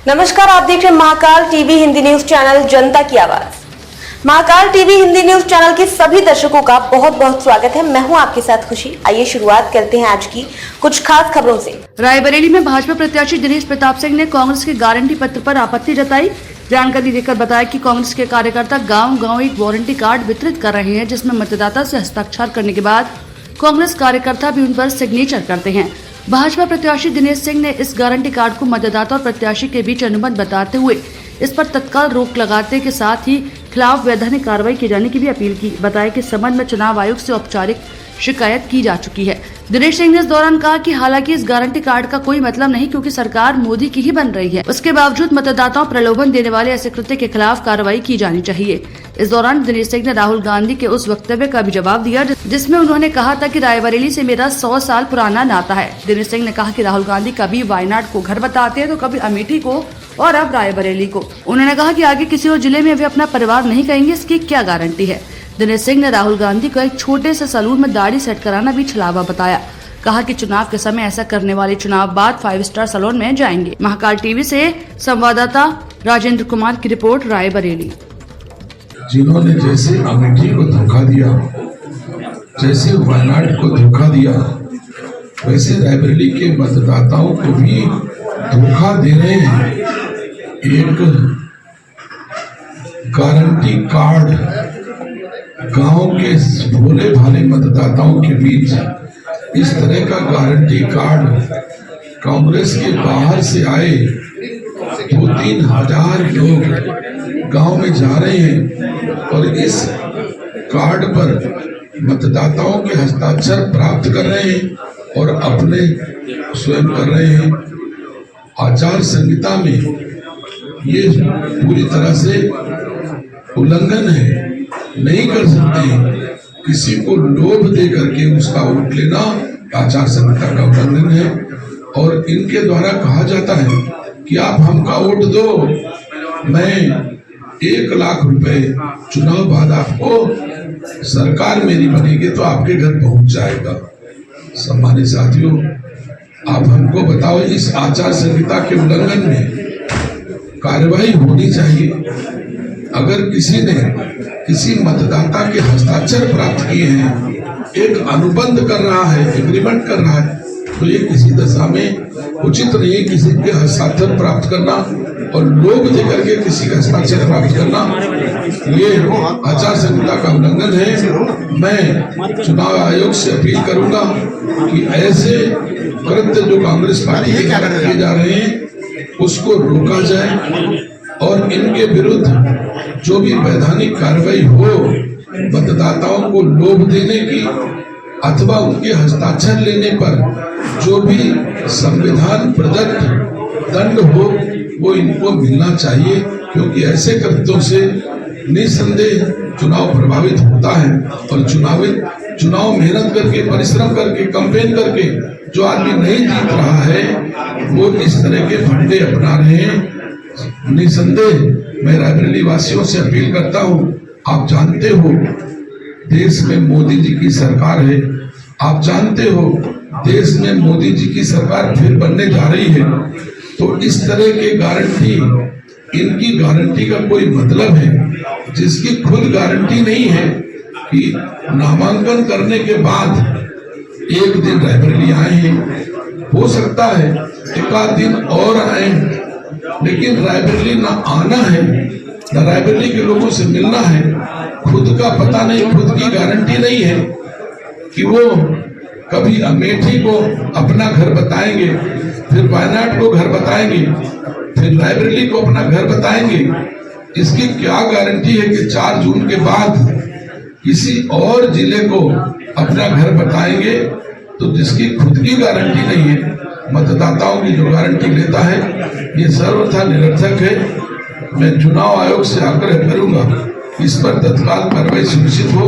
नमस्कार, आप देख रहे हैं Mahakal TV Hindi news channel जनता की आवाज। Mahakal TV Hindi news channel के सभी दर्शकों का बहुत बहुत स्वागत है। मैं हूं आपके साथ खुशी। आइए शुरुआत करते हैं आज की कुछ खास खबरों से। रायबरेली में भाजपा प्रत्याशी दिनेश प्रताप सिंह ने कांग्रेस के गारंटी पत्र पर आपत्ति जताई। जानकारी देकर बताया कि कांग्रेस के कार्यकर्ता गांव-गांव एक वारंटी कार्ड वितरित कर रहे हैं, जिसमें मतदाता से हस्ताक्षर करने के बाद कांग्रेस कार्यकर्ता भी उन पर सिग्नेचर करते हैं। भाजपा प्रत्याशी दिनेश सिंह ने इस गारंटी कार्ड को मतदाता और प्रत्याशी के बीच अनुबंध बताते हुए इस पर तत्काल रोक लगाने के साथ ही खिलाफ वैधानिक कार्रवाई किए जाने की भी अपील की। बताया कि इस संबंध में चुनाव आयोग से औपचारिक शिकायत की जा चुकी है। दिनेश सिंह ने इस दौरान कहा कि हालांकि इस गारंटी कार्ड का कोई मतलब नहीं, क्योंकि सरकार मोदी की ही बन रही है, उसके बावजूद मतदाताओं प्रलोभन देने वाले ऐसे कृत्य के खिलाफ कार्रवाई की जानी चाहिए। इस दौरान दिनेश सिंह ने राहुल गांधी के उस वक्तव्य का भी जवाब दिया जिसमें उन्होंने कहा था कि रायबरेली से मेरा 100 साल पुराना नाता है। दिनेश सिंह ने कहा कि राहुल गांधी कभी वायनाड को घर बताते हैं तो कभी अमेठी को और अब रायबरेली को। उन्होंने कहा कि आगे किसी और जिले में वे अपना परिवार नहीं कहेंगे, इसकी क्या गारंटी है। दिनेश सिंह ने राहुल गांधी को एक छोटे से सैलून में दाढ़ी सेट कराना भी छलावा बताया। कहा कि चुनाव के समय ऐसा करने वाले चुनाव बाद 5 स्टार सैलून में जाएंगे। महाकाल टीवी से संवाददाता राजेंद्र कुमार की रिपोर्ट, रायबरेली। जिन्होंने जैसे अमेठी को धोखा दिया, जैसे वायनाड को धोखा दिया, वैसे रायबरेली के मतदाताओं को भी धोखा दे रहे हैं। एक गारंटी कार्ड गांव के भोले भाले मतदाताओं के बीच इस तरह का गारंटी कार्ड कांग्रेस के बाहर से आए 2-3 हजार लोग गांव में जा रहे हैं और इस कार्ड पर मतदाताओं के हस्ताक्षर प्राप्त कर रहे हैं और अपने स्वयं कर रहे हैं। आचार संहिता में ये पूरी तरह से उल्लंघन है। नहीं कर सकते हैं। किसी को लोभ दे करके उसका वोट लेना आचार संहिता का उल्लंघन है। और इनके द्वारा कहा जाता है कि आप हमका वोट दो, मैं 1 लाख रुपए चुनाव बाद आपको सरकार मेरी बनेगी तो आपके घर पहुंच जाएगा। सम्मानित साथियों, आप हमको बताओ, इस आचार संहिता के उल्लंघन में कार्रवाई होनी चाहिए। अगर किसी ने किसी मतदाता के हस्ताक्षर प्राप्त किए हैं, एक अनुबंध कर रहा है, एग्रीमेंट कर रहा है, तो ये किसी दशा में उचित नहीं है किसी के हस्ताक्षर प्राप्त करना और लोभ देकर के किसी का हस्ताक्षर प्राप्त करना। ये आचार संहिता का उल्लंघन है। मैं चुनाव आयोग से अपील करूंगा कि ऐसे कृत्य जो कांग्रेस पार्टी के द्वारा किए जा रहे हैं उसको रोका जाए और इनके विरुद्ध जो भी वैधानिक कार्रवाई हो, मतदाताओं को लोभ देने की अथवा उनके हस्ताक्षर लेने पर जो भी संविधान प्रदत्त दंड हो वो इनको मिलना चाहिए, क्योंकि ऐसे कृत्यों से निसंदेह चुनाव प्रभावित होता है। और चुनाव मेहनत करके, परिश्रम करके, कैंपेन करके जो आदमी नहीं जीत रहा है वो इस तरह के फंडे अपना रहे हैं। निसंदेह मैं रायबरेली वासियों से अपील करता हूं, आप जानते हो देश में मोदी जी की सरकार है, आप जानते हो देश में मोदी जी की सरकार फिर बनने जा रही है, तो इस तरह के गारंटी, इनकी गारंटी का कोई मतलब है जिसकी खुद गारंटी नहीं है कि नामांकन करने के बाद एक दिन रायबरेली आए हैं, हो सकता है एक आध दिन और आए, लेकिन रायबरेली ना आना है, ना रायबरेली के लोगों से मिलना है। खुद का पता नहीं, खुद की गारंटी नहीं है कि वो कभी अमेठी को अपना घर बताएंगे, फिर वायनाड को घर बताएंगे, फिर रायबरेली को अपना घर बताएंगे। इसकी क्या गारंटी है कि 4 जून के बाद किसी और जिले को अपना घर बताएंगे, तो जिसकी खुद की गारंटी नहीं है, मतदाताओं की जो गारंटी लेता है, ये सर्वथा निरर्थक है। मैं चुनाव आयोग से आग्रह करूंगा इस पर तत्काल कार्रवाई सुनिश्चित हो।